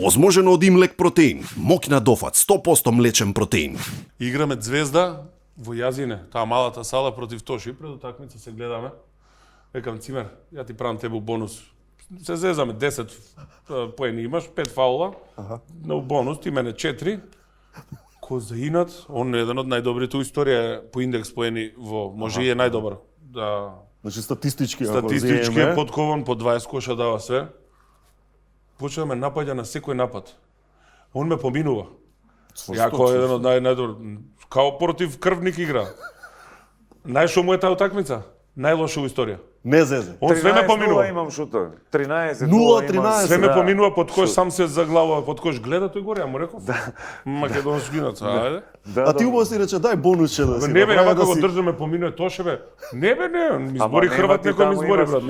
Озможено од Имлек протеин, моќна дофат, 100% млечен протеин. Играме Звезда во Јазине, таа малата сала против Тоши, пред утакмица се гледаме. Викам Цимер, ја ти правам тебе бонус. Се зезаме 10 поени имаш, 5 фаула. На бонус ти мене 4. Ко за инат, он е еден од најдобрите у историја по индекс поени во може и е најдобар. Да. Значи статистички Статистички е подкован по 20 коша дава све. Почна ме напаѓа на секој напад. Он ме поминува. Јако е еден од најдобар, као против крвник игра. Најшо му е таа утакмица? Најлоша у историја. Не зезе. Он све ме поминува. Имам шута. 13 0-13. Све ме поминува под кој сам се заглавува, под кој гледа тој горе, ја му реков. Македонскинац, ајде. А ти убаво си рече дај бонусче да си. Не бе, ја направи вака да го си- држаме поминува Тоше бе. Не бе, не, ми збори Хрват, некој ми збори брат.